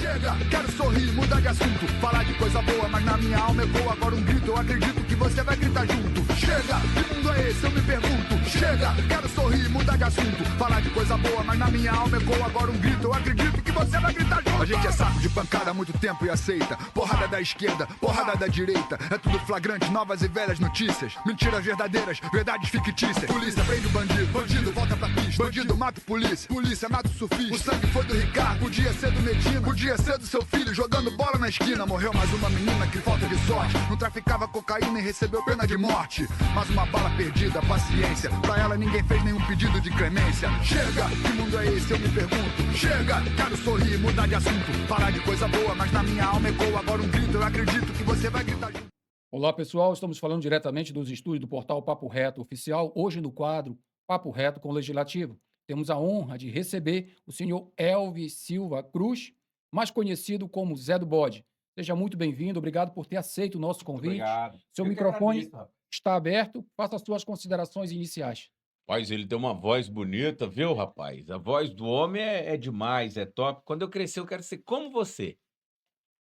Chega, quero sorrir, mudar de assunto. Falar de coisa boa, mas na minha alma ecoa agora um grito. Eu acredito que você vai gritar junto. Chega, que mundo é esse? Eu me pergunto. Chega, quero sorrir, mudar de assunto. Falar de coisa boa, mas na minha alma ecoa agora um grito. Eu acredito que você vai gritar junto. A gente é saco de pancada há muito tempo e aceita. Porrada da esquerda, porrada da direita. É tudo flagrante, novas e velhas notícias. Mentiras verdadeiras, verdades fictícias. Polícia prende o bandido, bandido volta pra pista. Bandido mata o polícia, polícia mata o surfista. O sangue foi do Ricardo, podia ser do Medina. Podia ser do seu filho jogando bola na esquina. Morreu mais uma menina que falta de sorte. Não traficava cocaína e recebeu pena de morte. Mais uma bala perdida, paciência. Pra ela ninguém fez nenhum pedido de clemência. Chega, que mundo é esse? Eu me pergunto. Chega, quero sorrir, mudar de assunto. Falar de coisa boa, mas na minha alma ecoa agora um grito. Eu acredito que você vai gritar junto. Olá, pessoal. Estamos falando diretamente dos estúdios do portal Papo Reto Oficial. Hoje no quadro Papo Reto com o Legislativo. Temos a honra de receber o senhor Elvis Silva Cruz, mais conhecido como Zé do Bode. Seja muito bem-vindo. Obrigado por ter aceito o nosso Muito convite. obrigado. Seu Eu que microfone agradeço, rapaz. está aberto. Faça as suas considerações iniciais. Rapaz, ele tem uma voz bonita, viu, rapaz? A voz do homem é demais, é top. Quando eu crescer, eu quero ser como você.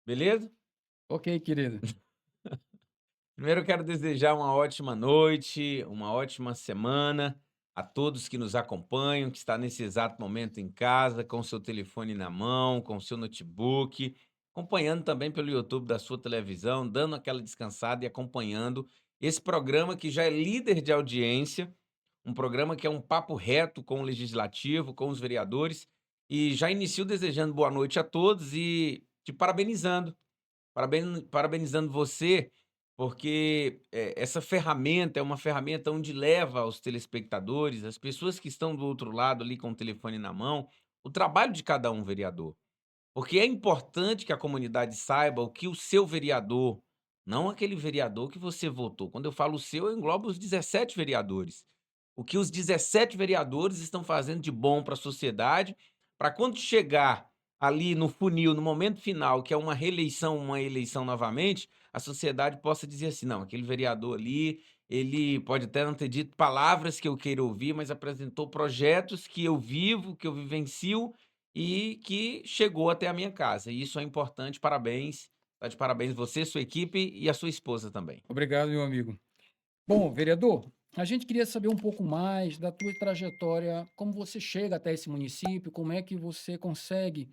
Beleza? Ok, querido. Primeiro, eu quero desejar uma ótima noite, uma ótima semana a todos que nos acompanham, que está nesse exato momento em casa, com seu telefone na mão, com seu notebook, acompanhando também pelo YouTube da sua televisão, dando aquela descansada e acompanhando esse programa que já é líder de audiência, um programa que é um papo reto com o legislativo, com os vereadores, e já inicio desejando boa noite a todos e te parabenizando. Parabenizando você, porque, essa ferramenta é uma ferramenta onde leva aos telespectadores, as pessoas que estão do outro lado ali com o telefone na mão, o trabalho de cada um vereador. Porque é importante que a comunidade saiba o que o seu vereador, não aquele vereador que você votou. Quando eu falo o seu, eu englobo os 17 vereadores. O que os 17 vereadores estão fazendo de bom para a sociedade, para quando chegar ali no funil, no momento final, que é uma reeleição, uma eleição novamente, a sociedade possa dizer assim: não, aquele vereador ali, ele pode até não ter dito palavras que eu queira ouvir, mas apresentou projetos que eu vivo, que eu vivencio e que chegou até a minha casa. E isso é importante. Parabéns. Tá de parabéns você, sua equipe e a sua esposa também. Obrigado, meu amigo. Bom, vereador, a gente queria saber um pouco mais da tua trajetória, como você chega até esse município, como é que você consegue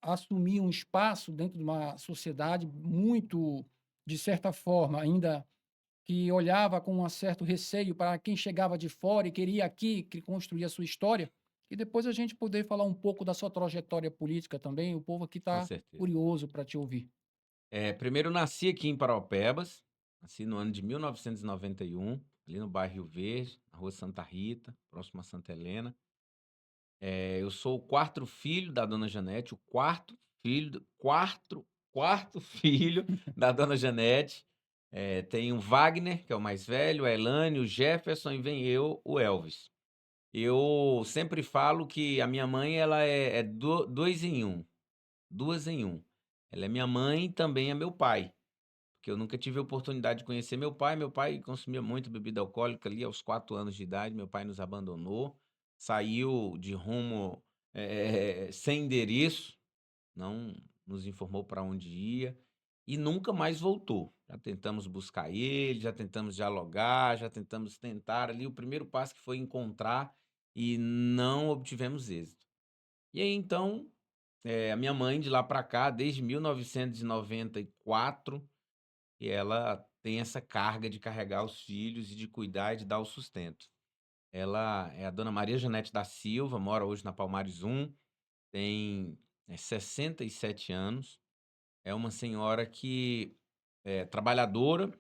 assumir um espaço dentro de uma sociedade muito, de certa forma, ainda que olhava com um certo receio para quem chegava de fora e queria aqui construir a sua história, e depois a gente poder falar um pouco da sua trajetória política também, o povo aqui Com está certeza. curioso para te ouvir. Primeiro eu nasci aqui em Paraupebas, nasci no ano de 1991, ali no bairro Rio Verde, na rua Santa Rita, próximo a Santa Helena. Eu sou o quarto filho da dona Janete, o quarto filho, quarto filho da dona Janete. Tem o Wagner, que é o mais velho, a Elane, o Jefferson e vem eu, o Elvis. Eu sempre falo que a minha mãe ela é dois em um, duas em um. Ela é minha mãe e também é meu pai, porque eu nunca tive a oportunidade de conhecer meu pai. Meu pai consumia muito bebida alcoólica ali aos 4 anos de idade. Meu pai nos abandonou, saiu de rumo sem endereço, não nos informou para onde ia e nunca mais voltou. Já tentamos buscar ele, já tentamos dialogar, já tentamos tentar ali. O primeiro passo que foi encontrar e não obtivemos êxito. E aí então, a minha mãe de lá para cá, desde 1994, e ela tem essa carga de carregar os filhos e de cuidar e de dar o sustento. Ela é a dona Maria Janete da Silva, mora hoje na Palmares 1, tem 67 anos, é uma senhora que é trabalhadora.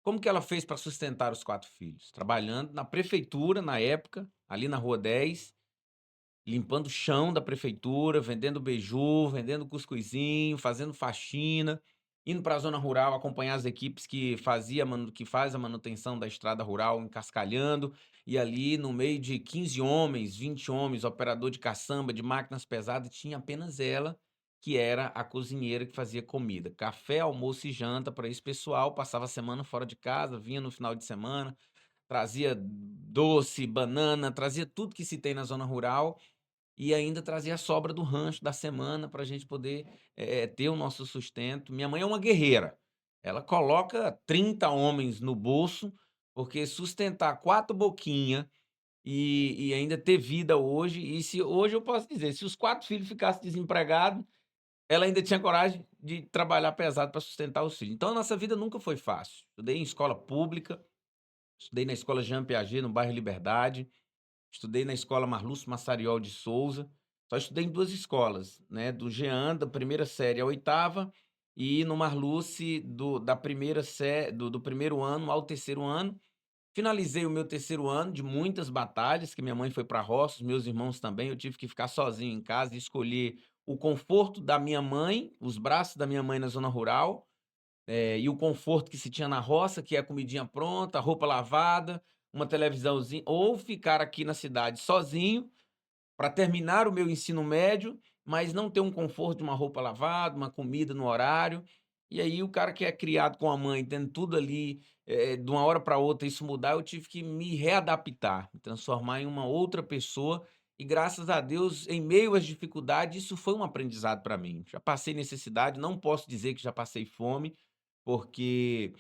Como que ela fez para sustentar os 4 filhos? Trabalhando na prefeitura, na época, ali na Rua 10, limpando o chão da prefeitura, vendendo beiju, vendendo cuscuzinho, fazendo faxina, indo para a zona rural acompanhar as equipes que faz a manutenção da estrada rural, encascalhando, e ali no meio de 15 homens, 20 homens, operador de caçamba, de máquinas pesadas, tinha apenas ela, que era a cozinheira que fazia comida. Café, almoço e janta para esse pessoal, passava a semana fora de casa, vinha no final de semana, trazia doce, banana, trazia tudo que se tem na zona rural e ainda trazia a sobra do rancho da semana para a gente poder ter o nosso sustento. Minha mãe é uma guerreira. Ela coloca 30 homens no bolso, porque sustentar 4 boquinha e ainda ter vida hoje, e se hoje eu posso dizer, se os 4 filhos ficassem desempregados, ela ainda tinha coragem de trabalhar pesado para sustentar os filhos. Então a nossa vida nunca foi fácil. Estudei em escola pública, estudei na escola Jean Piaget, no bairro Liberdade, estudei na escola Marlúcio Massariol de Souza, só estudei em 2 escolas, né, do Jean, da primeira série à oitava, e no Marluce da primeira do primeiro ano ao terceiro ano. Finalizei o meu terceiro ano de muitas batalhas, que minha mãe foi para a roça, os meus irmãos também, eu tive que ficar sozinho em casa e escolher o conforto da minha mãe, os braços da minha mãe na zona rural, e o conforto que se tinha na roça, que é a comidinha pronta, roupa lavada, uma televisãozinha, ou ficar aqui na cidade sozinho, para terminar o meu ensino médio, mas não ter um conforto de uma roupa lavada, uma comida no horário. E aí o cara que é criado com a mãe, tendo tudo ali, de uma hora para outra isso mudar, eu tive que me readaptar, me transformar em uma outra pessoa e graças a Deus, em meio às dificuldades, isso foi um aprendizado para mim. Já passei necessidade, não posso dizer que já passei fome, porque,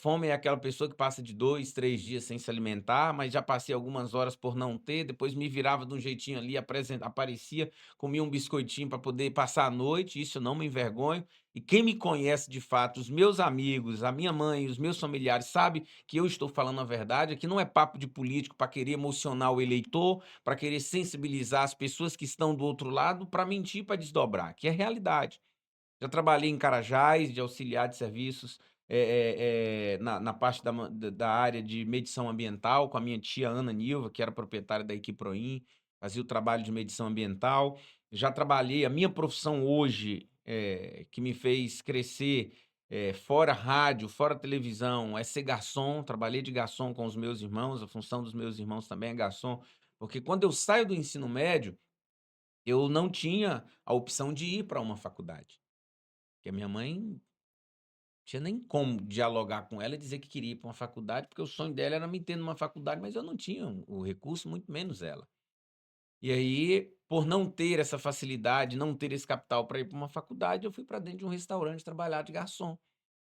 fome é aquela pessoa que passa de 2, 3 dias sem se alimentar, mas já passei algumas horas por não ter, depois me virava de um jeitinho ali, aparecia, comia um biscoitinho para poder passar a noite, isso eu não me envergonho. E quem me conhece de fato, os meus amigos, a minha mãe, os meus familiares, sabe que eu estou falando a verdade, aqui não é papo de político para querer emocionar o eleitor, para querer sensibilizar as pessoas que estão do outro lado, para mentir, para desdobrar, que é realidade. Já trabalhei em Carajás, de auxiliar de serviços, na parte da área de medição ambiental, com a minha tia Ana Nilva, que era proprietária da Equiproin, fazia o trabalho de medição ambiental. Já trabalhei, a minha profissão hoje, que me fez crescer, fora rádio, fora televisão, é ser garçom. Trabalhei de garçom com os meus irmãos, a função dos meus irmãos também é garçom, porque quando eu saio do ensino médio, eu não tinha a opção de ir para uma faculdade. Porque a minha mãe tinha nem como dialogar com ela e dizer que queria ir para uma faculdade, porque o sonho dela era me ter numa faculdade, mas eu não tinha o recurso, muito menos ela. E aí, por não ter essa facilidade, não ter esse capital para ir para uma faculdade, eu fui para dentro de um restaurante trabalhar de garçom.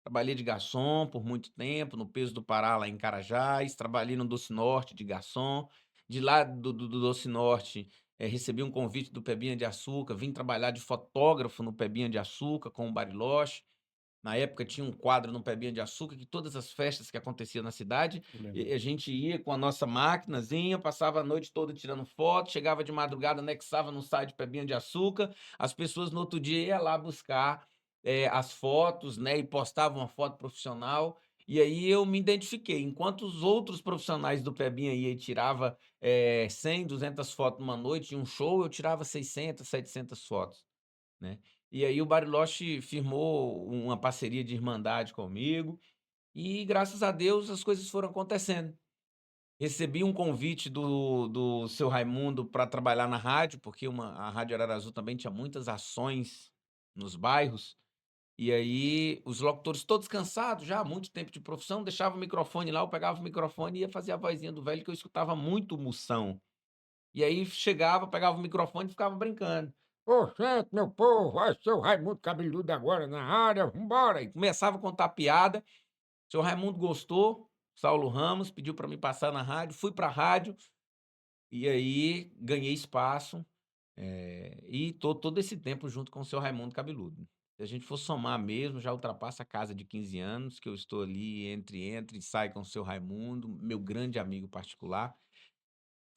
Trabalhei de garçom por muito tempo, no Peso do Pará, lá em Carajás, trabalhei no Doce Norte de garçom. De lá do Doce Norte, recebi um convite do Pebinha de Açúcar, vim trabalhar de fotógrafo no Pebinha de Açúcar com o Bariloche. Na época tinha um quadro no Pebinha de Açúcar que todas as festas que aconteciam na cidade, Eu lembro. a gente ia com a nossa maquinazinha, passava a noite toda tirando foto, chegava de madrugada, anexava no site Pebinha de Açúcar, as pessoas no outro dia iam lá buscar as fotos, né, e postavam uma foto profissional. E aí eu me identifiquei. Enquanto os outros profissionais do Pebinha ia e tirava 100, 200 fotos numa noite, em um show, eu tirava 600, 700 fotos, né. E aí o Bariloche firmou uma parceria de irmandade comigo, e graças a Deus as coisas foram acontecendo. Recebi um convite do seu Raimundo para trabalhar na rádio, porque a Rádio Ararazu também tinha muitas ações nos bairros, e aí os locutores todos cansados já, muito tempo de profissão, deixava o microfone lá, eu pegava o microfone e ia fazer a vozinha do velho, que eu escutava muito Moção. E aí chegava, pegava o microfone e ficava brincando. "Ô gente, meu povo, vai ser o Raimundo Cabeludo agora na área, vambora!" E começava a contar piada. O seu Raimundo gostou, Saulo Ramos pediu para me passar na rádio, fui para a rádio, e aí ganhei espaço, e tô todo esse tempo junto com o seu Raimundo Cabeludo. Se a gente for somar mesmo, já ultrapassa a casa de 15 anos, que eu estou ali entra e sai com o seu Raimundo, meu grande amigo particular.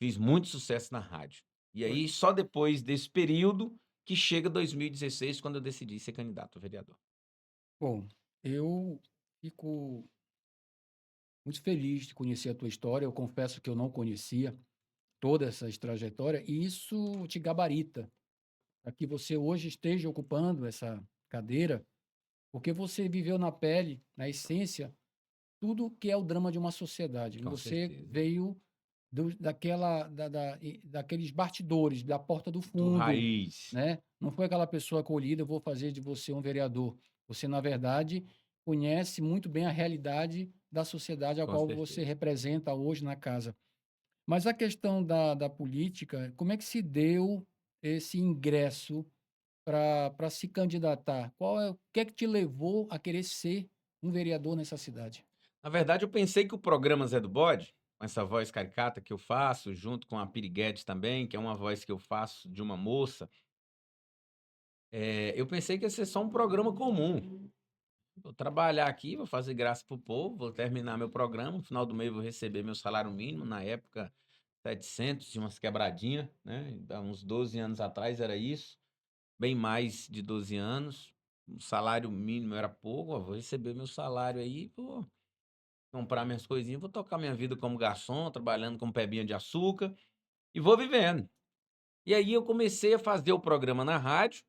Fiz muito sucesso na rádio. E Pois. aí, só depois desse período que chega 2016, quando eu decidi ser candidato a vereador. Bom, eu fico muito feliz de conhecer a tua história. Eu confesso que eu não conhecia toda essa trajetória e isso te gabarita para que você hoje esteja ocupando essa cadeira, porque você viveu na pele, na essência, tudo que é o drama de uma sociedade. Com Você certeza. veio daqueles bastidores, da porta do Do fundo, raiz. né? Não foi aquela pessoa acolhida, eu vou fazer de você um vereador. Você, na verdade, conhece muito bem a realidade da sociedade a Com qual você certeza. representa hoje na casa. Mas a questão da política, como é que se deu esse ingresso para se candidatar? O que é que te levou a querer ser um vereador nessa cidade? Na verdade, eu pensei que o programa Zé do Bode, com essa voz caricata que eu faço, junto com a Piriguete também, que é uma voz que eu faço de uma moça, eu pensei que ia ser só um programa comum. Vou trabalhar aqui, vou fazer graça pro povo, vou terminar meu programa, no final do mês vou receber meu salário mínimo, na época 700 e umas quebradinha, né, há uns 12 anos atrás era isso, bem mais de 12 anos, o salário mínimo era pouco, ó, vou receber meu salário aí, vou comprar minhas coisinhas, vou tocar minha vida como garçom, trabalhando com pebinha de açúcar e vou vivendo. E aí eu comecei a fazer o programa na rádio,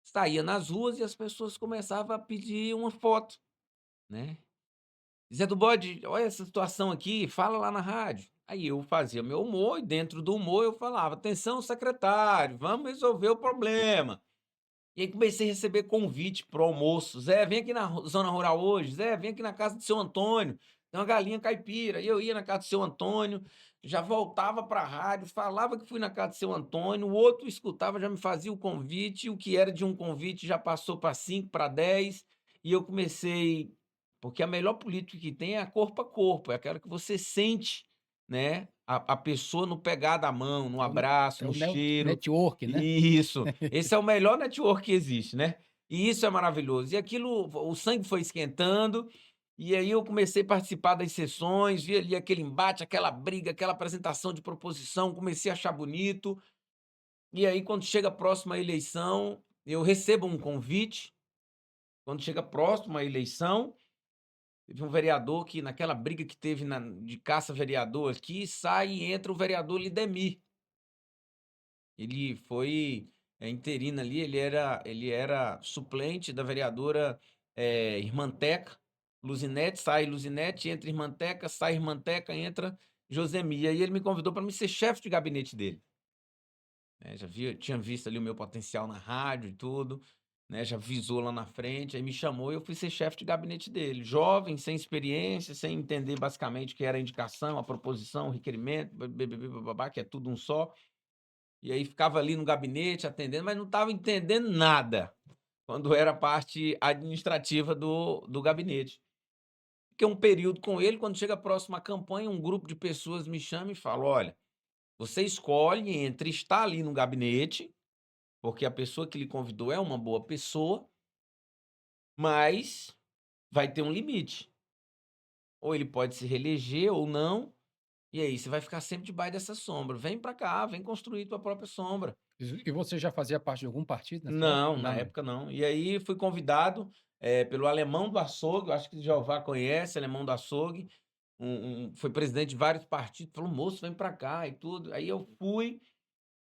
saía nas ruas e as pessoas começavam a pedir uma foto, né. Zé do Bode, olha essa situação aqui, fala lá na rádio. Aí eu fazia meu humor e dentro do humor eu falava: "Atenção secretário, vamos resolver o problema". E aí comecei a receber convite para o almoço: "Zé, vem aqui na zona rural hoje. Zé, vem aqui na casa do seu Antônio, tem uma galinha caipira". E eu ia na casa do seu Antônio, já voltava para a rádio, falava que fui na casa do seu Antônio, o outro escutava, já me fazia o convite, o que era de um convite já passou para 5, para 10, e eu comecei porque a melhor política que tem é a corpo a corpo, é aquela que você sente, né, a pessoa no pegar da mão, no É o ne abraço, é no o cheiro. network, né? Isso. Esse é o melhor network que existe, né. E isso é maravilhoso. E aquilo o sangue foi esquentando, e aí eu comecei a participar das sessões, vi ali aquele embate, aquela briga, aquela apresentação de proposição, comecei a achar bonito. E aí quando chega próximo à eleição, eu recebo um convite, quando chega próximo à eleição, teve um vereador que naquela briga que teve na de caça-vereador aqui, sai e entra o vereador Lidemir. Ele foi, interino ali, ele era suplente da vereadora, Irmanteca, Luzinete, sai Luzinete, entra Irmanteca, sai Irmanteca, entra Josemi. Aí ele me convidou para me ser chefe de gabinete dele, né, tinha visto ali o meu potencial na rádio e tudo, né, já visou lá na frente, aí me chamou e eu fui ser chefe de gabinete dele. Jovem, sem experiência, sem entender basicamente o que era a indicação, a proposição, o requerimento, bá que é tudo um só. E aí ficava ali no gabinete atendendo, mas não estava entendendo nada, quando era a parte administrativa do gabinete. Fiquei um período com ele, quando chega próximo à campanha, um grupo de pessoas me chama e fala: "Olha, você escolhe entre estar ali no gabinete, porque a pessoa que lhe convidou é uma boa pessoa, mas vai ter um limite. Ou ele pode se reeleger ou não, e aí você vai ficar sempre debaixo dessa sombra. Vem pra cá, vem construir tua própria sombra". E você já fazia parte de algum partido nessa época? Não, Ainda na não. época não. E aí fui convidado, pelo Alemão do Açougue, eu acho que Jeová conhece, Alemão do Açougue, foi presidente de vários partidos, falou: "Moço, vem pra cá", e tudo. Aí eu fui,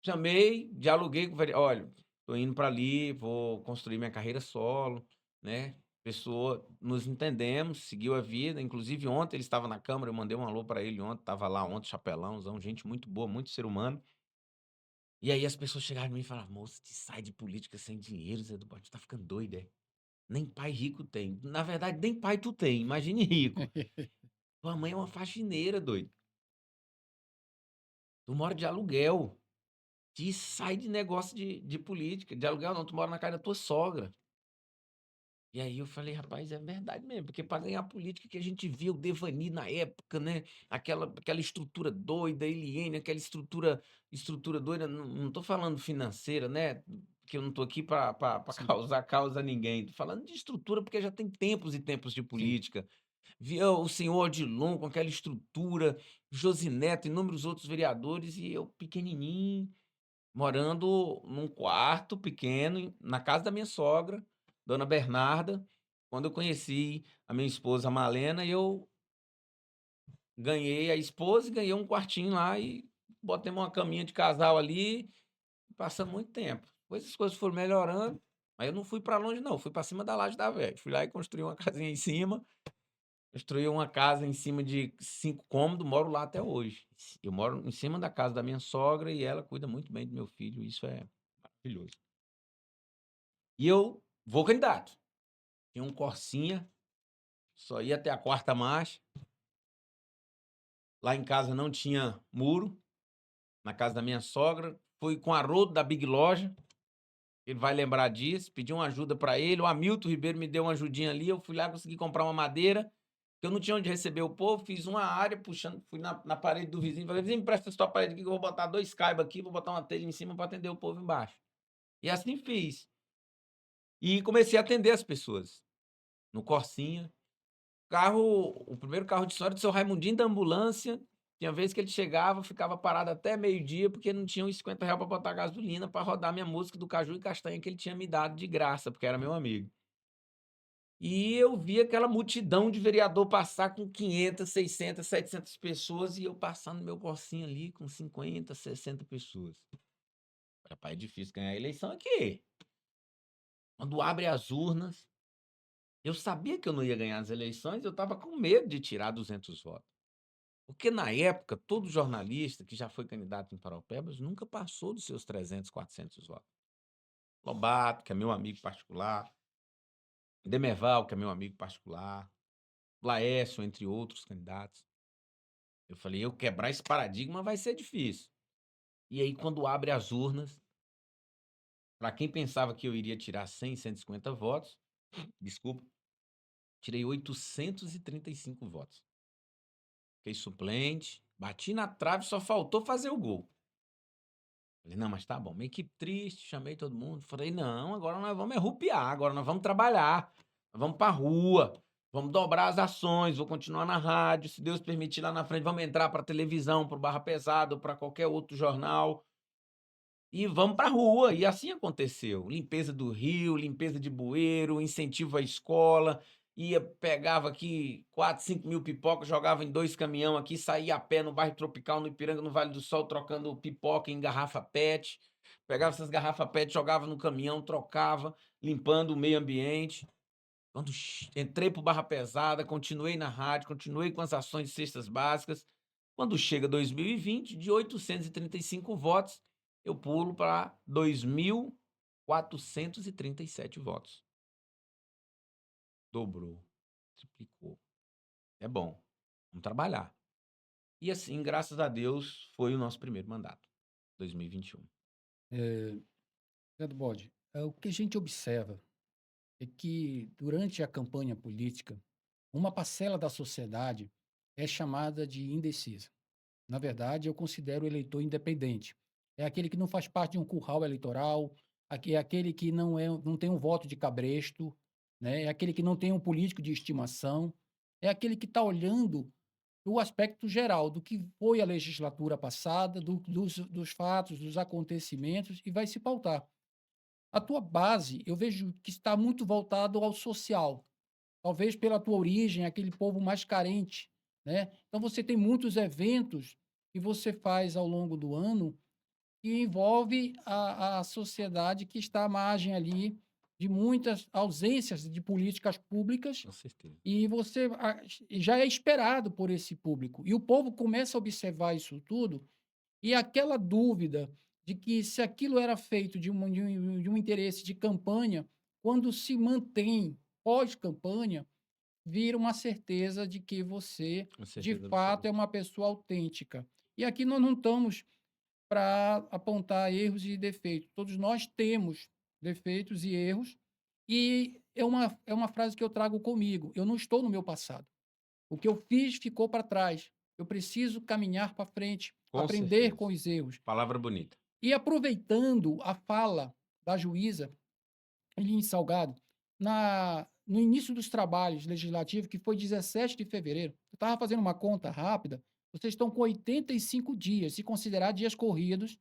chamei, dialoguei com o "Olha, tô indo pra ali, vou construir minha carreira solo", né, pessoa nos entendemos, seguiu a vida, inclusive ontem ele estava na câmara, eu mandei um alô pra ele ontem, estava lá ontem, chapelãozão, gente muito boa, muito ser humano. E aí as pessoas chegaram em mim e falaram: "Moço, te sai de política sem dinheiro, Zé do Bode, tá ficando doido, é? Nem pai rico tem". Na verdade, nem pai tu tem, imagine rico. Tua mãe é uma faxineira, doido. Tu mora de aluguel. Te sai de negócio de política. De aluguel não, tu mora na casa da tua sogra. E aí eu falei: "Rapaz, é verdade mesmo", porque para ganhar política que a gente via o Devani na época, né, aquela estrutura doida, Eliene, aquela estrutura doida, não tô falando financeira, né, que eu não tô aqui para Sim, causar causa a ninguém, tô falando de estrutura, porque já tem tempos e tempos de sim. política. Via o senhor Odilon com aquela estrutura, Josineto, inúmeros outros vereadores e eu pequenininho, morando num quarto pequeno, na casa da minha sogra, dona Bernarda. Quando eu conheci a minha esposa Malena, eu ganhei a esposa e ganhei um quartinho lá e botemos uma caminha de casal ali, passamos muito tempo. Depois as coisas foram melhorando, mas eu não fui para longe não, fui para cima da laje da velha. Fui lá e construí uma casinha em cima, construí uma casa em cima de 5 cômodos, moro lá até hoje. Eu moro em cima da casa da minha sogra e ela cuida muito bem do meu filho, isso é maravilhoso. E eu vou candidato. Tinha um Corsinha, só ia até a 4ª marcha. Lá em casa não tinha muro, na casa da minha sogra, fui com o Haroldo da Big Loja, ele vai lembrar disso, pedi uma ajuda para ele, o Hamilton Ribeiro me deu uma ajudinha ali, eu fui lá, consegui comprar uma madeira, que eu não tinha onde receber o povo, fiz uma área puxando, fui na parede do vizinho, falei, vizinho, me presta essa tua parede aqui que eu vou botar 2 caibos aqui, vou botar uma telha em cima para atender o povo embaixo. E assim fiz. E comecei a atender as pessoas. No Corsinha. O primeiro carro de som era do seu Raimundinho da ambulância. Tinha vez que ele chegava, ficava parado até meio-dia, porque não tinha uns R$ 50 para botar gasolina para rodar minha música do Caju e Castanha que ele tinha me dado de graça, porque era meu amigo. E eu vi aquela multidão de vereador passar com 500, 600, 700 pessoas e eu passando meu Corsinha ali com 50, 60 pessoas. Rapaz, é difícil ganhar a eleição aqui. Quando abre as urnas, eu sabia que eu não ia ganhar as eleições, eu estava com medo de tirar 200 votos. Porque na época, todo jornalista que já foi candidato em Paraupebas nunca passou dos seus 300, 400 votos. Lobato, que é meu amigo particular, Demerval, que é meu amigo particular, Laércio, entre outros candidatos. Eu falei, eu quebrar esse paradigma vai ser difícil. E aí, quando abre as urnas, para quem pensava que eu iria tirar 100, 150 votos, desculpa, tirei 835 votos. Fiquei suplente, bati na trave, só faltou fazer o gol. Falei, não, mas tá bom, uma equipe triste, chamei todo mundo. Falei, não, agora nós vamos rupiar, agora nós vamos trabalhar, nós vamos pra rua, vamos dobrar as ações, vou continuar na rádio, se Deus permitir lá na frente, vamos entrar pra televisão, pro Barra Pesada, ou pra qualquer outro jornal. E vamos pra rua, e assim aconteceu. Limpeza do rio, limpeza de bueiro, incentivo à escola, pegava aqui 4, 5 mil pipocas, jogava em 2 caminhão aqui, saía a pé no bairro Tropical, no Ipiranga, no Vale do Sol, trocando pipoca em garrafa PET. Pegava essas garrafas PET, jogava no caminhão, trocava, limpando o meio ambiente. Quando entrei pro Barra Pesada, continuei na rádio, continuei com as ações de cestas básicas. Quando chega 2020, de 835 votos, eu pulo para 2.437 votos. Dobrou, triplicou. É bom, vamos trabalhar. E assim, graças a Deus, foi o nosso primeiro mandato, 2021. Zé do Bode, o que a gente observa é que durante a campanha política, uma parcela da sociedade é chamada de indecisa. Na verdade, eu considero o eleitor independente. É aquele que não faz parte de um curral eleitoral, é aquele que não tem um voto de cabresto, né? É aquele que não tem um político de estimação, é aquele que está olhando o aspecto geral do que foi a legislatura passada, dos fatos, dos acontecimentos e vai se pautar. A tua base, eu vejo que está muito voltado ao social, talvez pela tua origem, aquele povo mais carente, né? Então você tem muitos eventos que você faz ao longo do ano que envolve a sociedade que está à margem ali de muitas ausências de políticas públicas Com certeza. e você já é esperado por esse público. E o povo começa a observar isso tudo e aquela dúvida de que se aquilo era feito de um interesse de campanha, quando se mantém pós-campanha, vira uma certeza de que você, Com de certeza fato, absoluta. é uma pessoa autêntica. E aqui nós não estamos para apontar erros e defeitos. Todos nós temos defeitos e erros, e é uma frase que eu trago comigo. Eu não estou no meu passado. O que eu fiz ficou para trás. Eu preciso caminhar para frente, Com aprender certeza. com os erros. Palavra bonita. E aproveitando a fala da juíza Eline Salgado, no início dos trabalhos legislativos, que foi 17 de fevereiro, eu estava fazendo uma conta rápida, vocês estão com 85 dias, se considerar dias corridos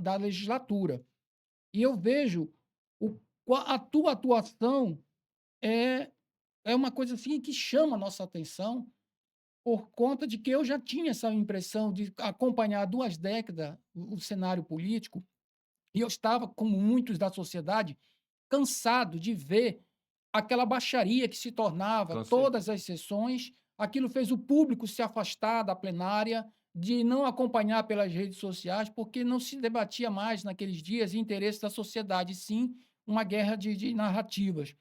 da legislatura. E eu vejo a tua atuação é, é uma coisa assim que chama a nossa atenção, por conta de que eu já tinha essa impressão de acompanhar há 2 décadas o cenário político, e eu estava, como muitos da sociedade, cansado de ver aquela baixaria que se tornava Com todas certeza. as sessões. Aquilo fez o público se afastar da plenária, de não acompanhar pelas redes sociais, porque não se debatia mais naqueles dias interesse da sociedade, sim uma guerra de narrativas.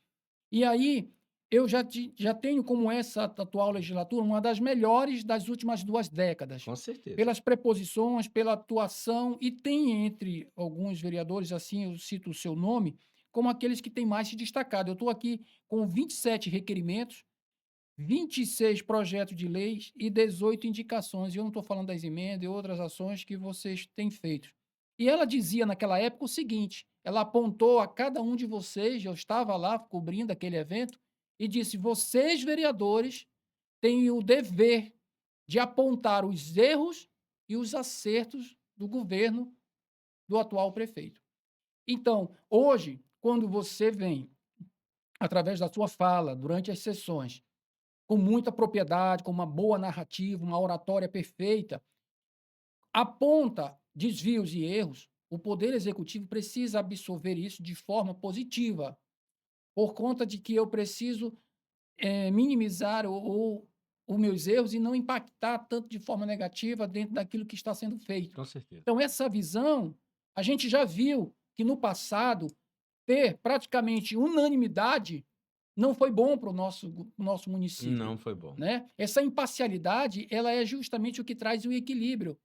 E aí eu já tenho como essa atual legislatura uma das melhores das últimas 2 décadas, Com certeza. pelas preposições, pela atuação, e tem entre alguns vereadores, assim, eu cito o seu nome, como aqueles que têm mais se destacado. Eu estou aqui com 27 requerimentos, 26 projetos de leis e 18 indicações. E eu não estou falando das emendas e outras ações que vocês têm feito. E ela dizia naquela época o seguinte: ela apontou a cada um de vocês, eu estava lá cobrindo aquele evento, e disse: vocês, vereadores, têm o dever de apontar os erros e os acertos do governo do atual prefeito. Então, hoje, quando você vem, através da sua fala, durante as sessões, com muita propriedade, com uma boa narrativa, uma oratória perfeita, aponta desvios e erros, o Poder Executivo precisa absorver isso de forma positiva, por conta de que eu preciso minimizar os meus erros e não impactar tanto de forma negativa dentro daquilo que está sendo feito. Com certeza. Então, essa visão, a gente já viu que no passado, ter praticamente unanimidade não foi bom para o nosso município, Não foi bom. né? Essa imparcialidade, ela é justamente o que traz o equilíbrio.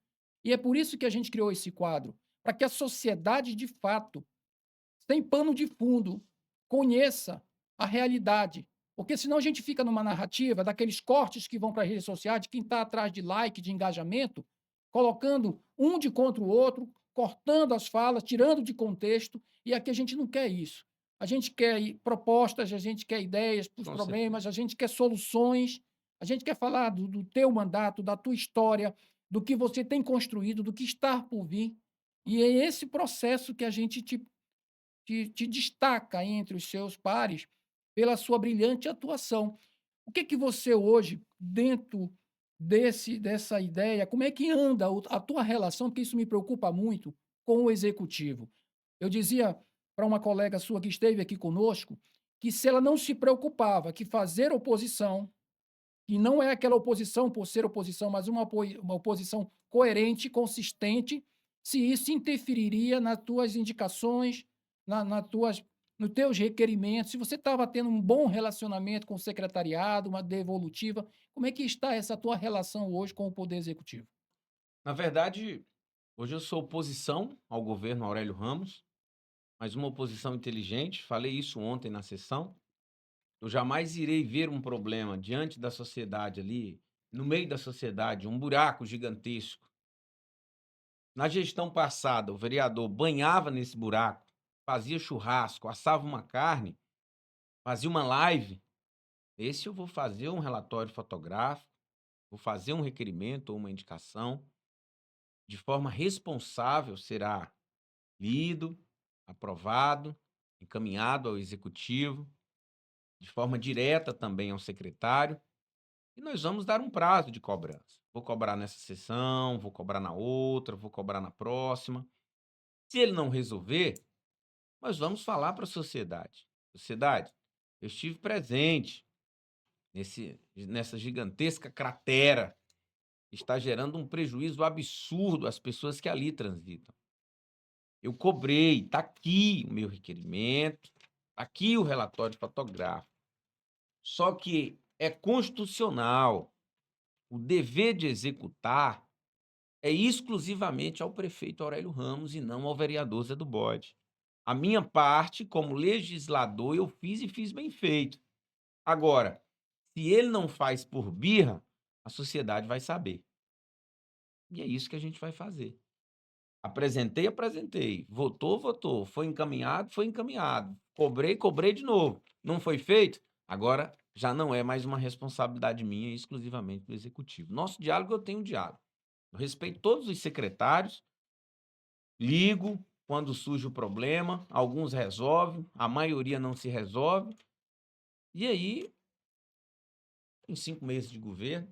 E é por isso que a gente criou esse quadro, para que a sociedade, de fato, sem pano de fundo, conheça a realidade. Porque senão a gente fica numa narrativa daqueles cortes que vão para as redes sociais, de quem está atrás de like, de engajamento, colocando um de contra o outro, cortando as falas, tirando de contexto, e aqui a gente não quer isso. A gente quer propostas, a gente quer ideias para os Com problemas, certeza. a gente quer soluções, a gente quer falar do teu mandato, da tua história, do que você tem construído, do que está por vir. E é esse processo que a gente te destaca entre os seus pares pela sua brilhante atuação. O que que você hoje, dentro dessa ideia, como é que anda a tua relação, porque isso me preocupa muito, com o executivo? Eu dizia para uma colega sua que esteve aqui conosco, que se ela não se preocupava que fazer oposição, que não é aquela oposição por ser oposição, mas uma oposição coerente, consistente, se isso interferiria nas tuas indicações, nos teus requerimentos, se você estava tendo um bom relacionamento com o secretariado, uma devolutiva, como é que está essa tua relação hoje com o Poder Executivo? Na verdade, hoje eu sou oposição ao governo Aurélio Ramos, mas uma oposição inteligente. Falei isso ontem na sessão. Eu jamais irei ver um problema diante da sociedade ali, no meio da sociedade, um buraco gigantesco. Na gestão passada, o vereador banhava nesse buraco, fazia churrasco, assava uma carne, fazia uma live. Esse eu vou fazer um relatório fotográfico, vou fazer um requerimento ou uma indicação, de forma responsável será lido, aprovado, encaminhado ao executivo, de forma direta também ao secretário, e nós vamos dar um prazo de cobrança. Vou cobrar nessa sessão, vou cobrar na outra, vou cobrar na próxima. Se ele não resolver, nós vamos falar para a sociedade. Sociedade, eu estive presente nessa gigantesca cratera que está gerando um prejuízo absurdo às pessoas que ali transitam. Eu cobrei, está aqui o meu requerimento, tá aqui o relatório fotográfico. Só que é constitucional. O dever de executar é exclusivamente ao prefeito Aurélio Ramos e não ao vereador Zé do Bode. A minha parte, como legislador, eu fiz e fiz bem feito. Agora, se ele não faz por birra, a sociedade vai saber. E é isso que a gente vai fazer. Apresentei, apresentei. Votou, votou. Foi encaminhado, foi encaminhado. Cobrei, cobrei de novo. Não foi feito? Agora já não é mais uma responsabilidade minha, exclusivamente do executivo. Nosso diálogo, eu tenho um diálogo. Eu respeito todos os secretários, ligo quando surge o problema, alguns resolvem, a maioria não se resolve. E aí, em 5 meses de governo,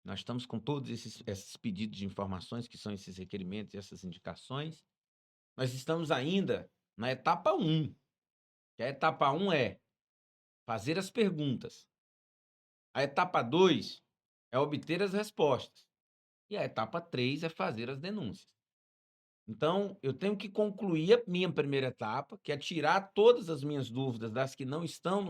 nós estamos com todos esses pedidos de informações, que são esses requerimentos e essas indicações. Nós estamos ainda na etapa 1, que a etapa 1 é fazer as perguntas. A etapa 2 é obter as respostas. E a etapa 3 é fazer as denúncias. Então, eu tenho que concluir a minha primeira etapa, que é tirar todas as minhas dúvidas das que não estão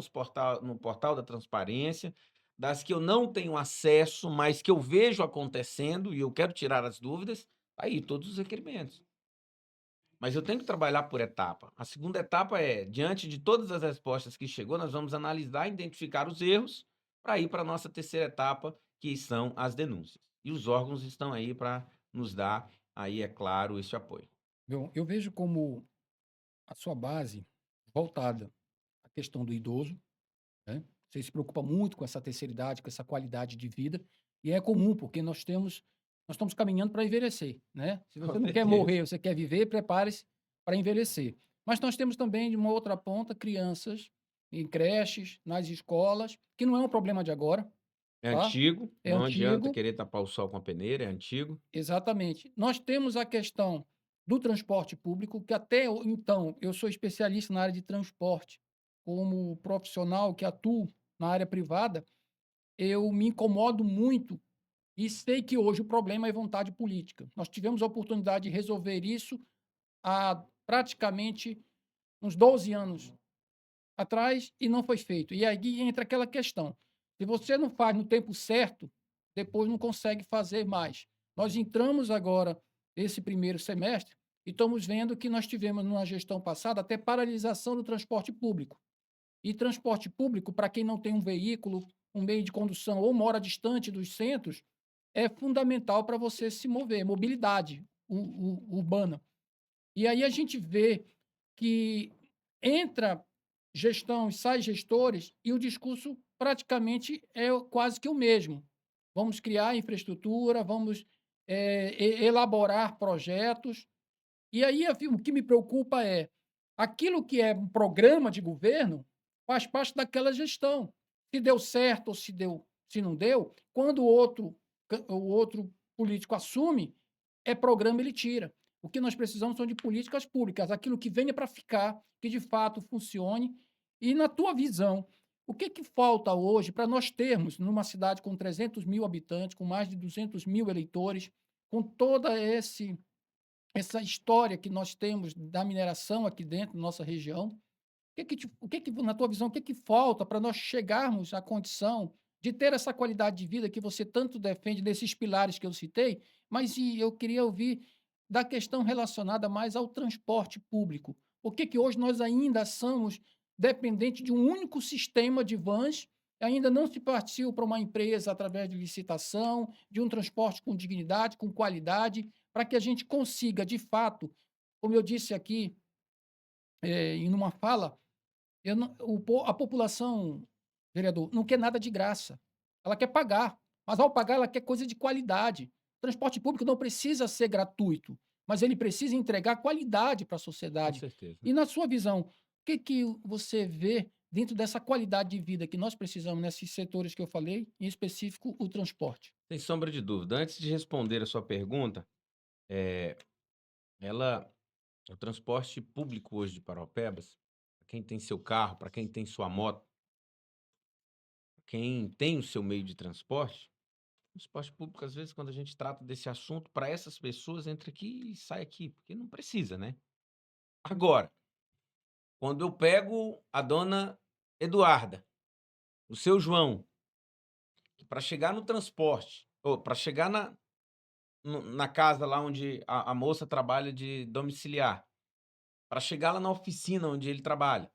no portal da transparência, das que eu não tenho acesso, mas que eu vejo acontecendo e eu quero tirar as dúvidas, aí todos os requerimentos. Mas eu tenho que trabalhar por etapa. A segunda etapa é, diante de todas as respostas que chegou, nós vamos analisar e identificar os erros para ir para a nossa terceira etapa, que são as denúncias. E os órgãos estão aí para nos dar, aí, é claro, esse apoio. Eu vejo como a sua base voltada à questão do idoso, né? Você se preocupa muito com essa terceira idade, com essa qualidade de vida, e é comum, porque nós estamos caminhando para envelhecer, né? Se Com você não quer certeza. morrer, você quer viver, prepare-se para envelhecer. Mas nós temos também, de uma outra ponta, crianças em creches, nas escolas, que não é um problema de agora, É tá? antigo, É não adianta antigo. querer tapar o sol com a peneira, é antigo. Exatamente. Nós temos a questão do transporte público, que até então eu sou especialista na área de transporte, como profissional que atuo na área privada, eu me incomodo muito e sei que hoje o problema é vontade política. Nós tivemos a oportunidade de resolver isso há praticamente uns 12 anos atrás e não foi feito. E aí entra aquela questão: se você não faz no tempo certo, depois não consegue fazer mais. Nós entramos agora, esse primeiro semestre, e estamos vendo que nós tivemos, numa gestão passada, até paralisação do transporte público. E transporte público, para quem não tem um veículo, um meio de condução ou mora distante dos centros, é fundamental para você se mover, mobilidade urbana. E aí a gente vê que entra gestão e sai gestores e o discurso praticamente é quase que o mesmo. Vamos criar infraestrutura, vamos elaborar projetos. E aí o que me preocupa é aquilo que é um programa de governo faz parte daquela gestão. Se deu certo ou se não deu, quando o outro político assume, é programa, ele tira. O que nós precisamos são de políticas públicas, aquilo que venha para ficar, que de fato funcione. E na tua visão, o que falta hoje para nós termos, numa cidade com 300 mil habitantes, com mais de 200 mil eleitores, com toda essa história que nós temos da mineração aqui dentro da nossa região, na tua visão, o que falta para nós chegarmos à condição de ter essa qualidade de vida que você tanto defende desses pilares que eu citei, mas eu queria ouvir da questão relacionada mais ao transporte público. Por que hoje nós ainda somos dependentes de um único sistema de vans, ainda não se partiu para uma empresa através de licitação, de um transporte com dignidade, com qualidade, para que a gente consiga, de fato, como eu disse aqui, em uma fala, a população, vereador, não quer nada de graça. Ela quer pagar, mas ao pagar ela quer coisa de qualidade. Transporte público não precisa ser gratuito, mas ele precisa entregar qualidade para a Com sociedade. certeza. E na sua visão, o que você vê dentro dessa qualidade de vida que nós precisamos nesses setores que eu falei, em específico o transporte? Sem sombra de dúvida. Antes de responder a sua pergunta, eh, ela o transporte público hoje de Paraupebas, pra quem tem seu carro, para quem tem sua moto, quem tem o seu meio de transporte, o transporte público, às vezes, quando a gente trata desse assunto, para essas pessoas, entra aqui e sai aqui, porque não precisa, né. Agora, quando eu pego a dona Eduarda, o seu João, para chegar no transporte, ou para chegar na casa lá onde a moça trabalha de domiciliar, para chegar lá na oficina onde ele trabalha,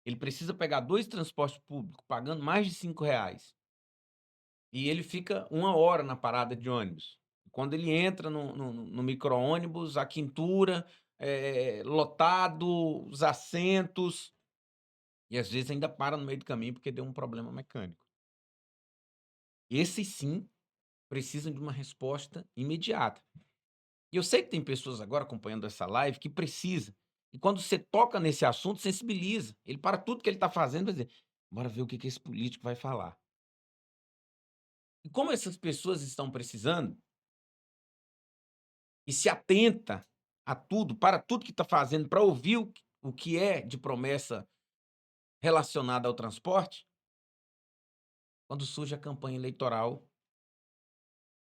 ele precisa pegar 2 transportes públicos pagando mais de R$ 5, e ele fica 1 hora na parada de ônibus. Quando ele entra no micro-ônibus, a quintura, lotado, os assentos, e às vezes ainda para no meio do caminho porque deu um problema mecânico. Esses sim precisam de uma resposta imediata. E eu sei que tem pessoas agora acompanhando essa live que precisa. E quando você toca nesse assunto, sensibiliza. Ele para tudo que ele está fazendo e vai dizer: "Bora ver o que que esse político vai falar". E como essas pessoas estão precisando e se atenta a tudo, para tudo que está fazendo, para ouvir o que é de promessa relacionada ao transporte, quando surge a campanha eleitoral,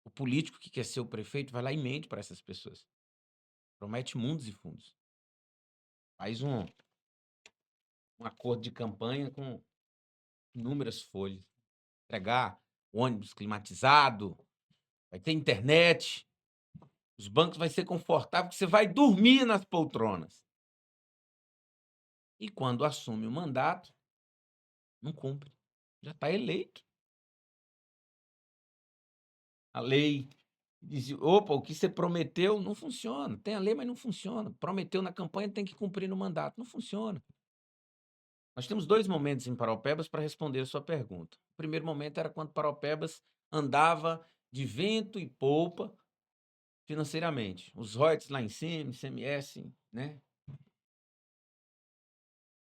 o político que quer ser o prefeito vai lá e mente para essas pessoas. Promete mundos e fundos. Faz um acordo de campanha com inúmeras folhas. Entregar ônibus climatizado, vai ter internet, os bancos vai ser confortável, que você vai dormir nas poltronas. E quando assume o mandato, não cumpre. Já está eleito. A lei diz, opa, o que você prometeu não funciona. Tem a lei, mas não funciona. Prometeu na campanha, tem que cumprir no mandato. Não funciona. Nós temos 2 momentos em Paraupebas para responder a sua pergunta. O primeiro momento era quando Paraupebas andava de vento e polpa financeiramente. Os royalties lá em cima, ICMS, né?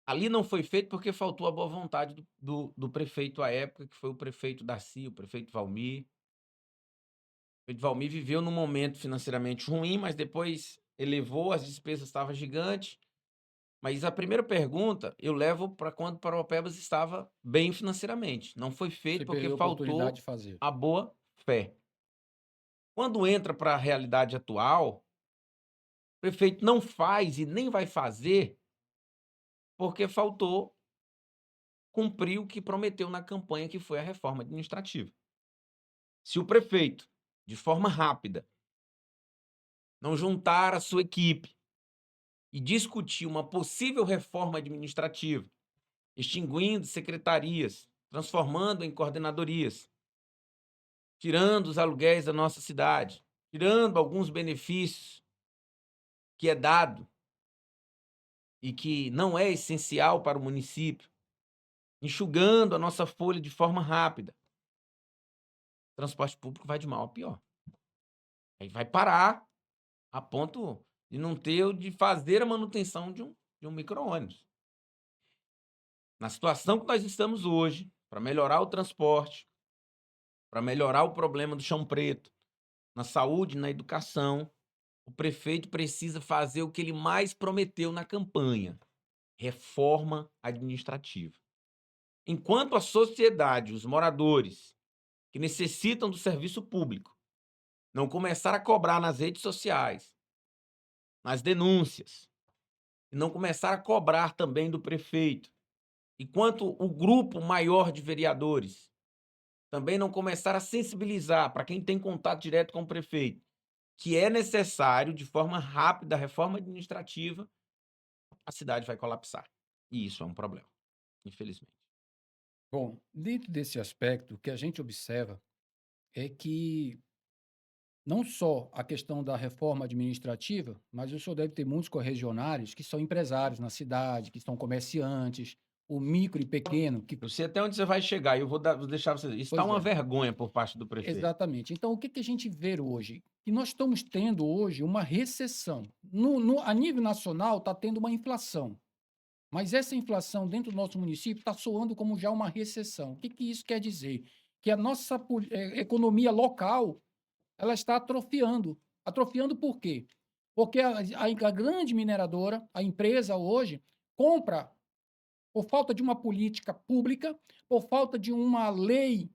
Ali não foi feito porque faltou a boa vontade do prefeito à época, que foi o prefeito Darcy, o prefeito Valmir. O prefeito Valmir viveu num momento financeiramente ruim, mas depois elevou, as despesas estavam gigantes. Mas a primeira pergunta eu levo para quando Paraupebas estava bem financeiramente. Não foi Você feito porque perdeu a oportunidade faltou de fazer. a boa fé. Quando entra para a realidade atual, o prefeito não faz e nem vai fazer porque faltou cumprir o que prometeu na campanha, que foi a reforma administrativa. Se o prefeito, de forma rápida, não juntar a sua equipe e discutir uma possível reforma administrativa, extinguindo secretarias, transformando em coordenadorias, tirando os aluguéis da nossa cidade, tirando alguns benefícios que é dado e que não é essencial para o município, enxugando a nossa folha de forma rápida, o transporte público vai de mal a pior. Aí vai parar a ponto de não ter, de fazer a manutenção de um micro-ônibus. Na situação que nós estamos hoje, para melhorar o transporte, para melhorar o problema do chão preto, na saúde, na educação, o prefeito precisa fazer o que ele mais prometeu na campanha: reforma administrativa. Enquanto a sociedade, os moradores que necessitam do serviço público, não começar a cobrar nas redes sociais, nas denúncias, e não começar a cobrar também do prefeito, enquanto o grupo maior de vereadores também não começar a sensibilizar para quem tem contato direto com o prefeito, que é necessário, de forma rápida, a reforma administrativa, a cidade vai colapsar. E isso é um problema, infelizmente. Bom, dentro desse aspecto, o que a gente observa é que não só a questão da reforma administrativa, mas o senhor deve ter muitos correligionários que são empresários na cidade, que são comerciantes, o micro e pequeno, que Eu sei até onde você vai chegar e eu vou deixar você. Isso está pois uma é, vergonha por parte do prefeito. exatamente. Então, o que que a gente vê hoje? Que nós estamos tendo hoje uma recessão. A nível nacional, está tendo uma inflação. Mas essa inflação dentro do nosso município está soando como já uma recessão. O que que isso quer dizer? Que a nossa economia local ela está atrofiando. Atrofiando por quê? Porque a grande mineradora, a empresa hoje, compra por falta de uma política pública, por falta de uma lei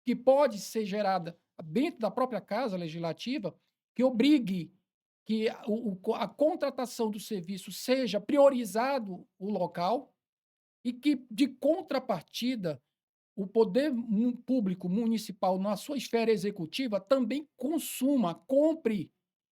que pode ser gerada dentro da própria casa legislativa, que obrigue que a contratação do serviço seja priorizado o local e que, de contrapartida, o poder público municipal, na sua esfera executiva, também consuma, compre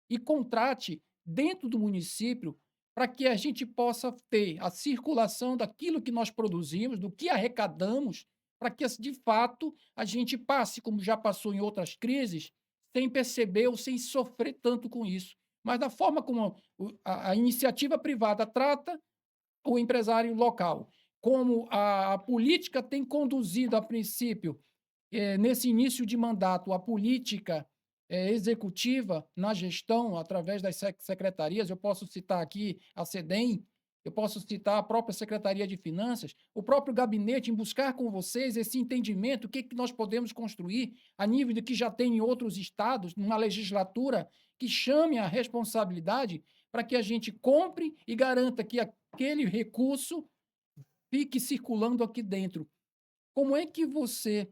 e contrate dentro do município para que a gente possa ter a circulação daquilo que nós produzimos, do que arrecadamos, para que, de fato, a gente passe, como já passou em outras crises, sem perceber ou sem sofrer tanto com isso. Mas da forma como a iniciativa privada trata o empresário local, como a política tem conduzido, a princípio, nesse início de mandato, a política executiva na gestão, através das secretarias, eu posso citar aqui a SEDEM, eu posso citar a própria Secretaria de Finanças, o próprio gabinete, em buscar com vocês esse entendimento, o que, que nós podemos construir a nível do que já tem em outros estados, numa legislatura que chame a responsabilidade para que a gente compre e garanta que aquele recurso fique circulando aqui dentro. Como é que você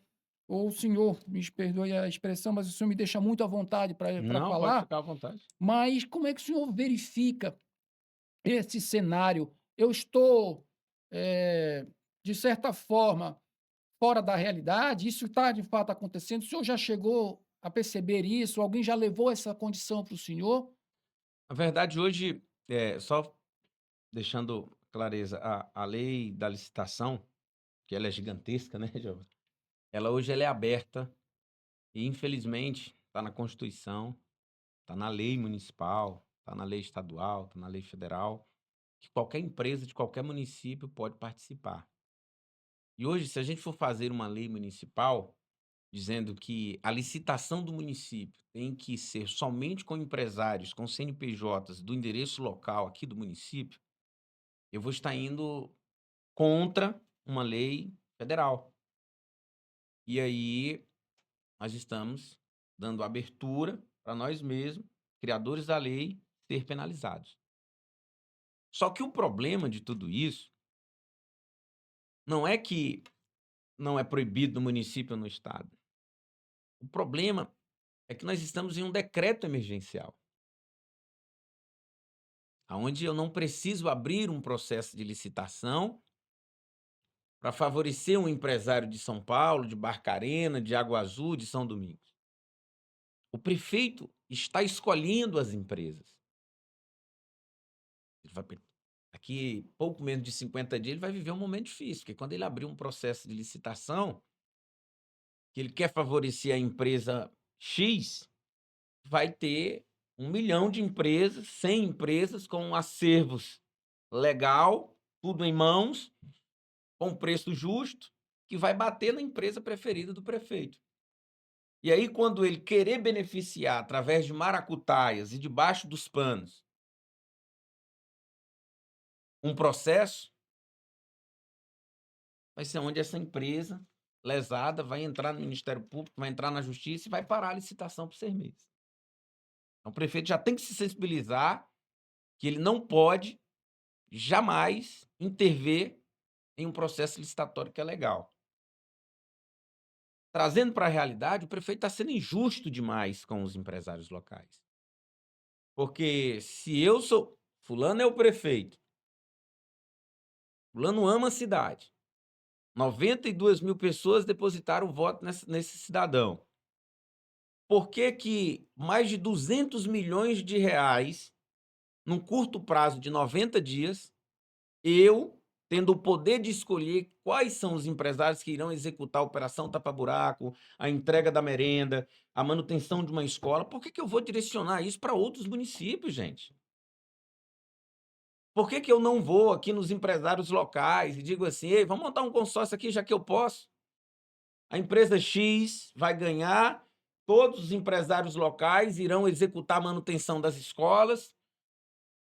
ou o senhor, me perdoe a expressão, mas o senhor me deixa muito à vontade para Não, pode falar, ficar à vontade. mas como é que o senhor verifica esse cenário? Eu estou, eh, de certa forma, fora da realidade? Isso está de fato acontecendo? O senhor já chegou a perceber isso? Alguém já levou essa condição para o senhor? Na verdade, hoje, só deixando clareza, a lei da licitação, que ela é gigantesca, né, Giovana? Ela hoje ela é aberta e, infelizmente, está na Constituição, está na lei municipal, está na lei estadual, está na lei federal, que qualquer empresa de qualquer município pode participar. E hoje, se a gente for fazer uma lei municipal dizendo que a licitação do município tem que ser somente com empresários, com CNPJs do endereço local aqui do município, eu vou estar indo contra uma lei federal. E aí nós estamos dando abertura para nós mesmos, criadores da lei, ser penalizados. Só que o problema de tudo isso não é que não é proibido no município ou no estado. O problema é que nós estamos em um decreto emergencial, onde eu não preciso abrir um processo de licitação para favorecer um empresário de São Paulo, de Barcarena, de Água Azul, de São Domingos. O prefeito está escolhendo as empresas. Ele vai, daqui pouco menos de 50 dias, ele vai viver um momento difícil, porque quando ele abrir um processo de licitação, que ele quer favorecer a empresa X, vai ter 1 milhão de empresas, 100 empresas com acervos legal, tudo em mãos, com preço justo, que vai bater na empresa preferida do prefeito. E aí, quando ele querer beneficiar através de maracutaias e debaixo dos panos um processo, vai ser onde essa empresa lesada vai entrar no Ministério Público, vai entrar na Justiça e vai parar a licitação por 6 meses. Então, o prefeito já tem que se sensibilizar que ele não pode jamais intervir em um processo licitatório que é legal. Trazendo para a realidade, o prefeito está sendo injusto demais com os empresários locais. Porque se eu sou... Fulano é o prefeito. Fulano ama a cidade. 92 mil pessoas depositaram voto nesse cidadão. Por que que mais de 200 milhões de reais, num curto prazo de 90 dias, eu, tendo o poder de escolher quais são os empresários que irão executar a operação tapa-buraco, a entrega da merenda, a manutenção de uma escola, por que que eu vou direcionar isso para outros municípios, gente? Por que que eu não vou aqui nos empresários locais e digo assim, ei, vamos montar um consórcio aqui, já que eu posso? A empresa X vai ganhar, todos os empresários locais irão executar a manutenção das escolas.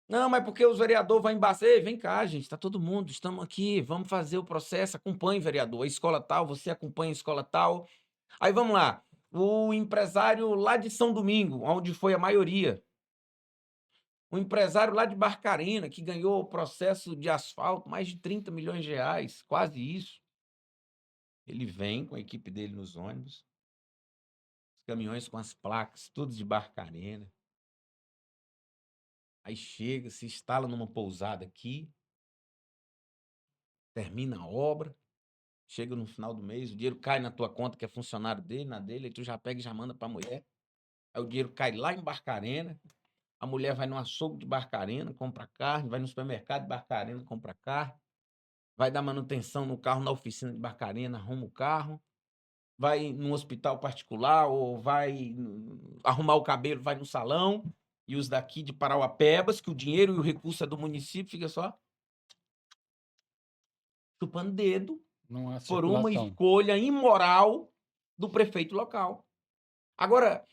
Não, mas porque os vereadores vão embaçar. Ei, vem cá, gente, está todo mundo, estamos aqui, vamos fazer o processo, acompanhe, vereador, a escola tal, você acompanha a escola tal. Aí vamos lá, o empresário lá de São Domingo, onde foi a maioria, o empresário lá de Barcarena, que ganhou o processo de asfalto, mais de 30 milhões de reais, quase isso. Ele vem com a equipe dele nos ônibus, os caminhões com as placas, todos de Barcarena. Aí chega, se instala numa pousada aqui, termina a obra, chega no final do mês, o dinheiro cai na tua conta, que é funcionário dele, na dele, aí tu já pega e já manda para a mulher. Aí o dinheiro cai lá em Barcarena, a mulher vai no açougue de Barcarena, compra carne, vai no supermercado de Barcarena, compra carne, vai dar manutenção no carro na oficina de Barcarena, arruma o carro, vai num hospital particular ou vai arrumar o cabelo, vai no salão, e os daqui de Parauapebas, que o dinheiro e o recurso é do município, fica só chupando dedo Não há por uma circulação. escolha imoral do prefeito local. Agora,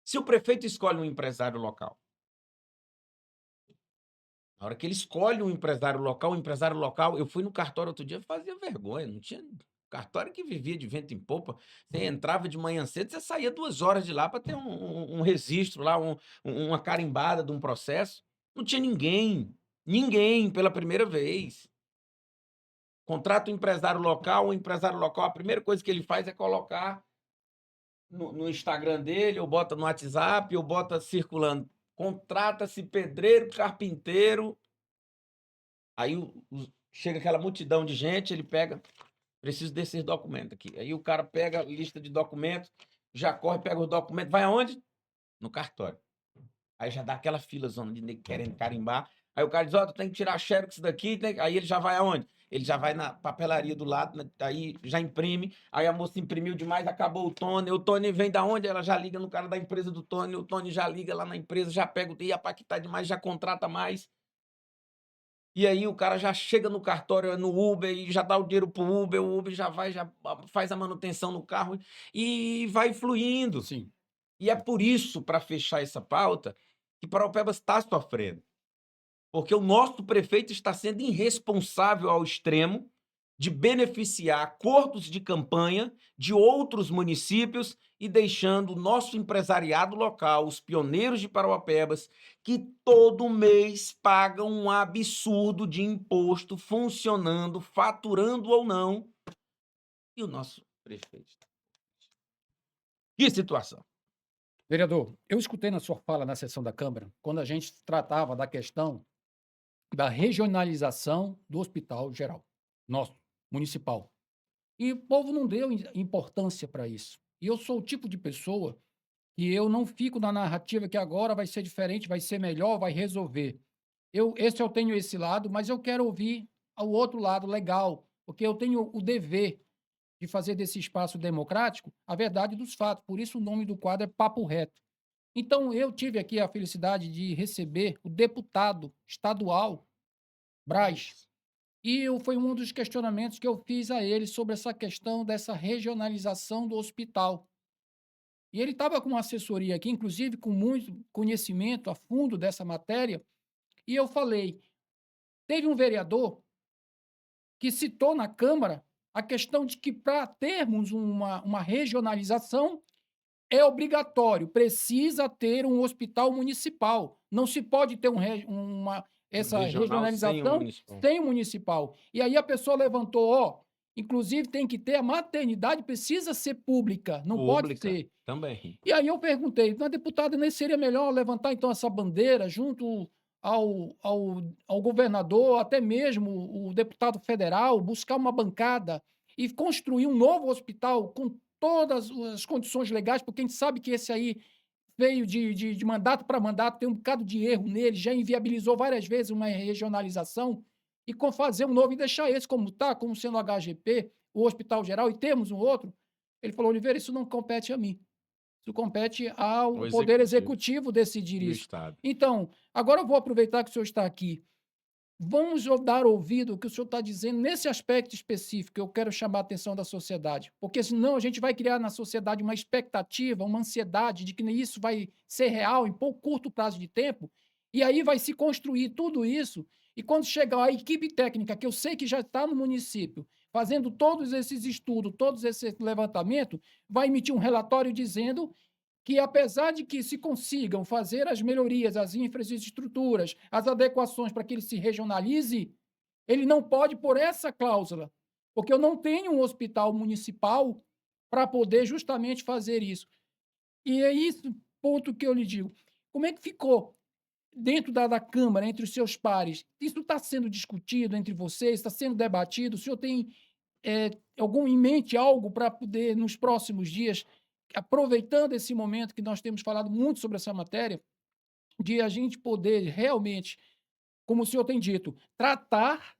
se o prefeito escolhe um empresário local, na hora que ele escolhe um empresário local, eu fui no cartório outro dia, fazia vergonha, não tinha cartório que vivia de vento em popa. Você entrava de manhã cedo, você saía 2 horas de lá para ter um registro lá, uma carimbada de um processo. Não tinha ninguém pela primeira vez. Contrata um empresário local, a primeira coisa que ele faz é colocar no Instagram dele, ou bota no WhatsApp, ou bota circulando. Contrata-se pedreiro, carpinteiro. Aí chega aquela multidão de gente, ele pega, preciso desses documentos aqui. Aí o cara pega a lista de documentos, já corre, pega os documentos, vai aonde? No cartório. Aí já dá aquela fila zona de nego querendo carimbar. Aí o cara diz, ó, tu tem que tirar a xerox daqui. Aí ele já vai aonde? Ele já vai na papelaria do lado, aí já imprime. Aí a moça imprimiu demais, acabou o Tony vem da onde? Ela já liga no cara da empresa do Tony, o Tony já liga lá na empresa, já pega o dia, que tá demais, já contrata mais. E aí o cara já chega no cartório, no Uber, e já dá o dinheiro pro Uber, o Uber já vai, já faz a manutenção no carro e vai fluindo. Sim. E é por isso, para fechar essa pauta, que Paraupebas está sofrendo. Porque o nosso prefeito está sendo irresponsável ao extremo de beneficiar acordos de campanha de outros municípios e deixando o nosso empresariado local, os pioneiros de Paraupebas, que todo mês pagam um absurdo de imposto, funcionando, faturando ou não, e o nosso prefeito. Que situação! Vereador, eu escutei na sua fala na sessão da Câmara, quando a gente tratava da questão da regionalização do hospital geral, nosso, municipal. E o povo não deu importância para isso. E eu sou o tipo de pessoa que eu não fico na narrativa que agora vai ser diferente, vai ser melhor, vai resolver. Eu tenho esse lado, mas eu quero ouvir o outro lado legal, porque eu tenho o dever de fazer desse espaço democrático a verdade dos fatos. Por isso o nome do quadro é Papo Reto. Então, eu tive aqui a felicidade de receber o deputado estadual, Braz, e foi um dos questionamentos que eu fiz a ele sobre essa questão dessa regionalização do hospital. E ele estava com uma assessoria aqui, inclusive com muito conhecimento a fundo dessa matéria, e eu falei, teve um vereador que citou na Câmara a questão de que para termos uma regionalização, é obrigatório, precisa ter um hospital municipal. Não se pode ter essa regionalização sem o municipal. E aí a pessoa levantou, ó, inclusive tem que ter, a maternidade precisa ser pública, não pode ser. Também. E aí eu perguntei, na deputada, nem seria melhor levantar então essa bandeira junto ao governador, até mesmo o deputado federal, buscar uma bancada e construir um novo hospital com todas as condições legais, porque a gente sabe que esse aí veio de mandato para mandato, tem um bocado de erro nele, já inviabilizou várias vezes uma regionalização, e com fazer um novo e deixar esse como está, como sendo o HGP, o Hospital Geral, e temos um outro. Ele falou, Oliveira, isso não compete a mim. Isso compete ao Poder Executivo decidir isso. Estado. Então, agora eu vou aproveitar que o senhor está aqui. Vamos dar ouvido ao que o senhor está dizendo nesse aspecto específico. Eu quero chamar a atenção da sociedade, porque senão a gente vai criar na sociedade uma expectativa, uma ansiedade de que isso vai ser real em pouco curto prazo de tempo, e aí vai se construir tudo isso, e quando chegar a equipe técnica, que eu sei que já está no município, fazendo todos esses estudos, todos esse levantamento, vai emitir um relatório dizendo que apesar de que se consigam fazer as melhorias, as infraestruturas, as adequações para que ele se regionalize, ele não pode pôr essa cláusula, porque eu não tenho um hospital municipal para poder justamente fazer isso. E é esse ponto que eu lhe digo. Como é que ficou dentro da Câmara, entre os seus pares? Isso está sendo discutido entre vocês, está sendo debatido? O senhor tem em mente algo para poder, nos próximos dias, aproveitando esse momento que nós temos falado muito sobre essa matéria, de a gente poder realmente, como o senhor tem dito, tratar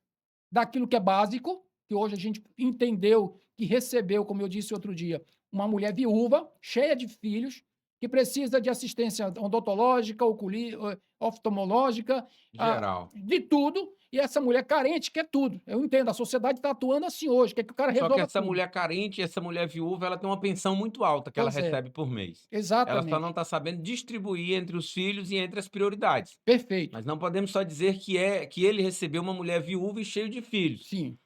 daquilo que é básico, que hoje a gente entendeu que recebeu, como eu disse outro dia, uma mulher viúva, cheia de filhos, que precisa de assistência odontológica, oftalmológica, Geral. de tudo, e essa mulher carente quer tudo. Eu entendo, a sociedade está atuando assim hoje, quer que o cara resolva Só que essa tudo. mulher carente, essa mulher viúva, ela tem uma pensão muito alta que ela Pois é. recebe por mês. Ela Exatamente. só não está sabendo distribuir entre os filhos e entre as prioridades. Perfeito. Mas não podemos só dizer que ele recebeu uma mulher viúva e cheio de filhos. Sim.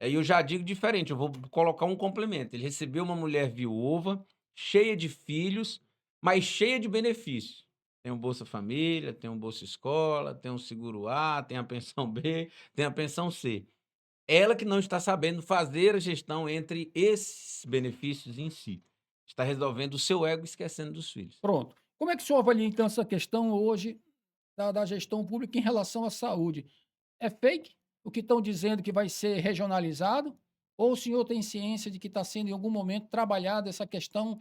Aí eu já digo diferente, eu vou colocar um complemento. Ele recebeu uma mulher viúva, cheia de filhos, mas cheia de benefícios. Tem um Bolsa Família, tem um Bolsa Escola, tem um Seguro A, tem a pensão B, tem a pensão C. Ela que não está sabendo fazer a gestão entre esses benefícios em si. está resolvendo o seu ego, esquecendo dos filhos. Pronto. Como é que o senhor avalia, então, essa questão hoje da gestão pública em relação à saúde? É fake o que estão dizendo que vai ser regionalizado? Ou o senhor tem ciência de que está sendo, em algum momento, trabalhada essa questão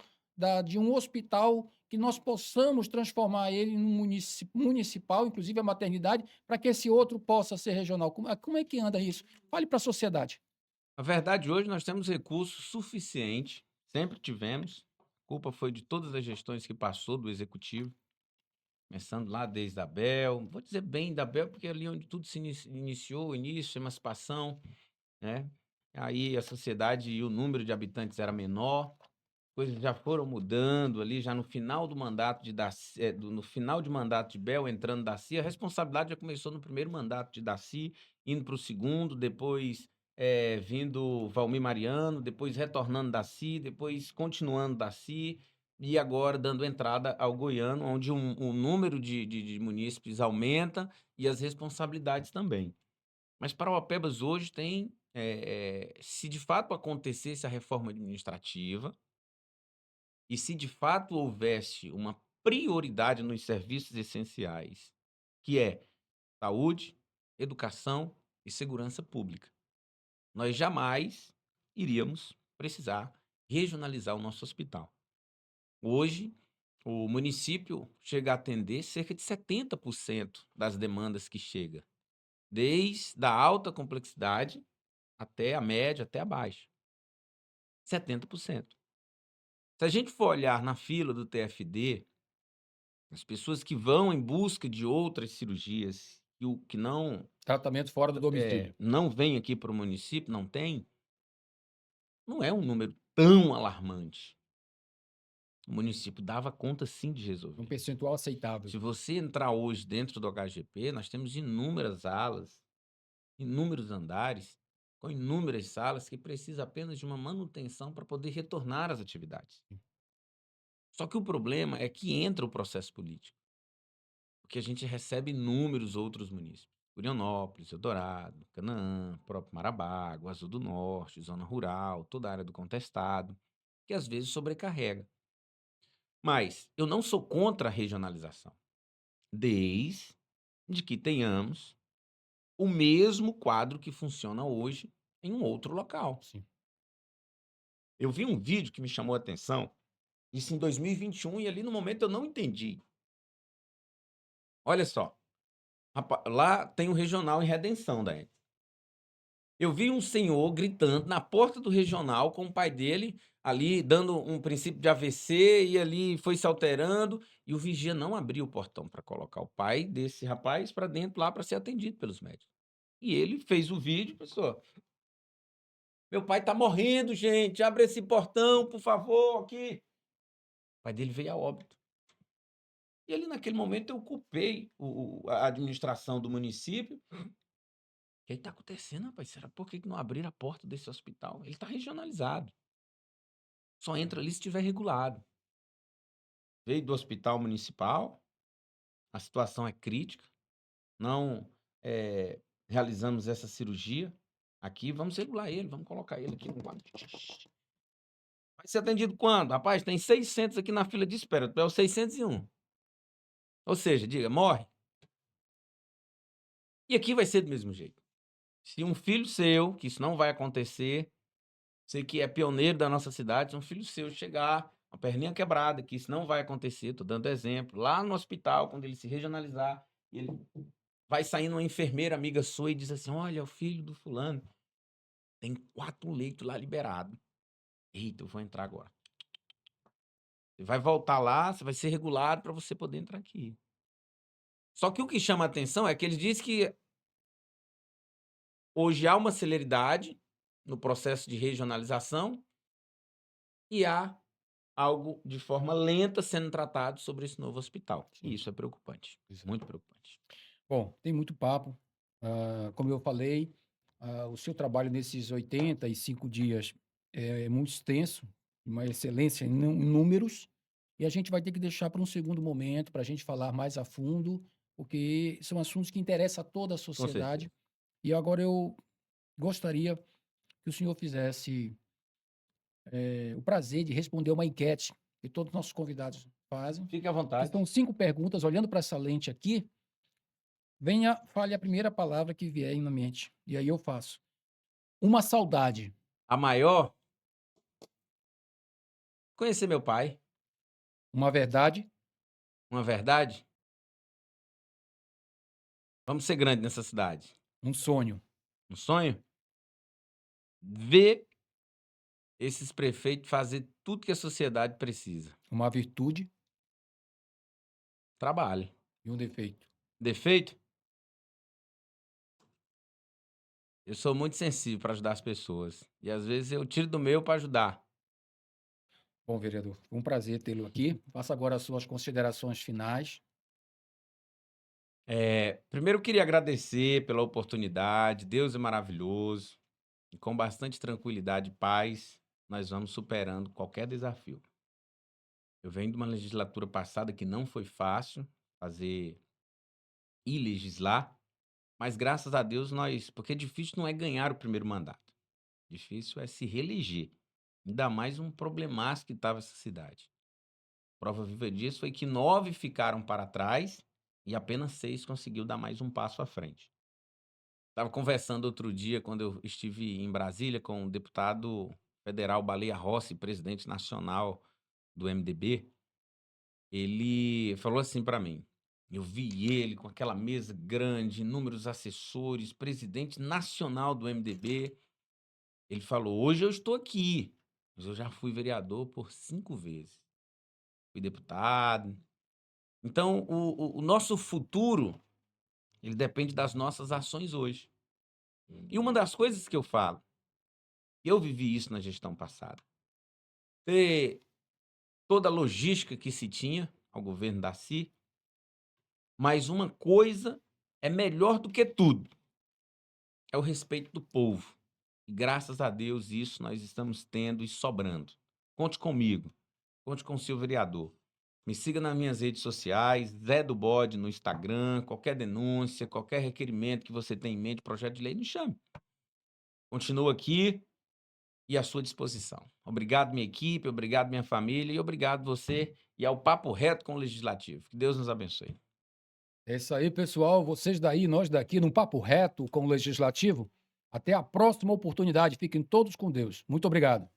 de um hospital que nós possamos transformar ele em um municipal, inclusive a maternidade, para que esse outro possa ser regional? Como é que anda isso? Fale para a sociedade. Na verdade, hoje nós temos recurso suficiente, sempre tivemos. A culpa foi de todas as gestões que passou do executivo, começando lá desde a Abel. Vou dizer bem da Abel, porque é ali onde tudo se iniciou, o início, a emancipação, né? Aí a sociedade e o número de habitantes era menor, coisas já foram mudando ali, já no final do mandato de Daci, no final de mandato de Bel, entrando Daci, a responsabilidade já começou no primeiro mandato de Daci, indo para o segundo, depois vindo Valmir Mariano, depois retornando Daci, depois continuando Daci, e agora dando entrada ao Goiano, onde o número de munícipes aumenta e as responsabilidades também. Mas Parauapebas hoje tem, se de fato acontecesse a reforma administrativa, e se de fato houvesse uma prioridade nos serviços essenciais, que é saúde, educação e segurança pública, nós jamais iríamos precisar regionalizar o nosso hospital. Hoje, o município chega a atender cerca de 70% das demandas que chega, desde a alta complexidade até a média, até a baixa. 70%. Se a gente for olhar na fila do TFD, as pessoas que vão em busca de outras cirurgias e o que Tratamento fora do domicílio. não vem aqui para o município, não tem, não é um número tão alarmante. O município dava conta sim de Um resolver. percentual aceitável. Se você entrar hoje dentro do HGP, nós temos inúmeras alas, inúmeros andares, com inúmeras salas que precisam apenas de uma manutenção para poder retornar às atividades. Só que o problema é que entra o processo político, porque a gente recebe inúmeros outros munícipes. Curionópolis, Eldorado, Canaã, próprio Marabá, Azul do Norte, Zona Rural, toda a área do contestado, que às vezes sobrecarrega. Mas eu não sou contra a regionalização, desde que tenhamos o mesmo quadro que funciona hoje em um outro local. Sim. Eu vi um vídeo que me chamou a atenção, isso em 2021, e ali no momento eu não entendi. Olha só, lá tem um regional em Redenção, Daí. Eu vi um senhor gritando na porta do regional com o pai dele ali dando um princípio de AVC e ali foi se alterando e o vigia não abriu o portão para colocar o pai desse rapaz para dentro lá para ser atendido pelos médicos. E ele fez o vídeo, pessoal. Meu pai tá morrendo, gente. Abre esse portão, por favor, aqui. O pai dele veio a óbito. E ali naquele momento eu culpei a administração do município. O que está acontecendo, rapaz? Será por que não abriram a porta desse hospital? Ele está regionalizado. Só entra ali se estiver regulado. Veio do hospital municipal, a situação é crítica, não realizamos essa cirurgia aqui, vamos regular ele, vamos colocar ele aqui no quadro. Vai ser atendido quando? Rapaz, tem 600 aqui na fila de espera, tu é o 601. Ou seja, diga, morre. E aqui vai ser do mesmo jeito. Se um filho seu, que isso não vai acontecer, você que é pioneiro da nossa cidade, se um filho seu chegar, uma perninha quebrada, que isso não vai acontecer, tô dando exemplo, lá no hospital, quando ele se regionalizar, ele vai saindo uma enfermeira amiga sua e diz assim, olha, é o filho do fulano, tem 4 leitos lá liberados. Eita, eu vou entrar agora. Você vai voltar lá, você vai ser regulado para você poder entrar aqui. Só que o que chama a atenção é que ele diz que hoje há uma celeridade no processo de regionalização e há algo de forma lenta sendo tratado sobre esse novo hospital. E isso é preocupante, muito preocupante. Bom, tem muito papo. Como eu falei, o seu trabalho nesses 85 dias é muito extenso, uma excelência em números, e a gente vai ter que deixar para um segundo momento, para a gente falar mais a fundo, porque são assuntos que interessam a toda a Com sociedade. certeza. E agora eu gostaria que o senhor fizesse o prazer de responder uma enquete que todos os nossos convidados fazem. Fique à Que vontade. são 5 perguntas, olhando para essa lente aqui, fale a primeira palavra que vier na mente, e aí eu faço. Uma saudade, A maior, conhecer meu pai. uma verdade, Uma verdade, vamos ser grande nessa cidade. um sonho, Um sonho, ver esses prefeitos fazer tudo que a sociedade precisa. uma virtude Trabalho. e um defeito. Defeito, eu sou muito sensível para ajudar as pessoas. E às vezes eu tiro do meu para ajudar. Bom, vereador, foi um prazer tê-lo aqui. Faça agora as suas considerações finais. Primeiro eu queria agradecer pela oportunidade. Deus é maravilhoso. E com bastante tranquilidade e paz, nós vamos superando qualquer desafio. Eu venho de uma legislatura passada que não foi fácil fazer e legislar, mas graças a Deus porque difícil não é ganhar o primeiro mandato, difícil é se reeleger. Ainda mais um problemaço que estava essa cidade. Prova viva disso foi que 9 ficaram para trás e apenas 6 conseguiu dar mais um passo à frente. Estava conversando outro dia, quando eu estive em Brasília, com o deputado federal Baleia Rossi, presidente nacional do MDB. Ele falou assim para mim, eu vi ele com aquela mesa grande, inúmeros assessores, presidente nacional do MDB. Ele falou, hoje eu estou aqui, mas eu já fui vereador por 5 vezes. Fui deputado. Então, o nosso futuro, ele depende das nossas ações hoje. E uma das coisas que eu falo, eu vivi isso na gestão passada, ter toda a logística que se tinha ao governo da CI, mas uma coisa é melhor do que tudo, é o respeito do povo. E graças a Deus isso nós estamos tendo e sobrando. Conte comigo, conte com o seu vereador. Me siga nas minhas redes sociais, Zé do Bode no Instagram, qualquer denúncia, qualquer requerimento que você tenha em mente, projeto de lei, me chame. Continuo aqui e à sua disposição. Obrigado, minha equipe, obrigado, minha família, e obrigado você e ao Papo Reto com o Legislativo. Que Deus nos abençoe. É isso aí, pessoal. Vocês daí, nós daqui, num papo reto com o Legislativo. Até a próxima oportunidade. Fiquem todos com Deus. Muito obrigado.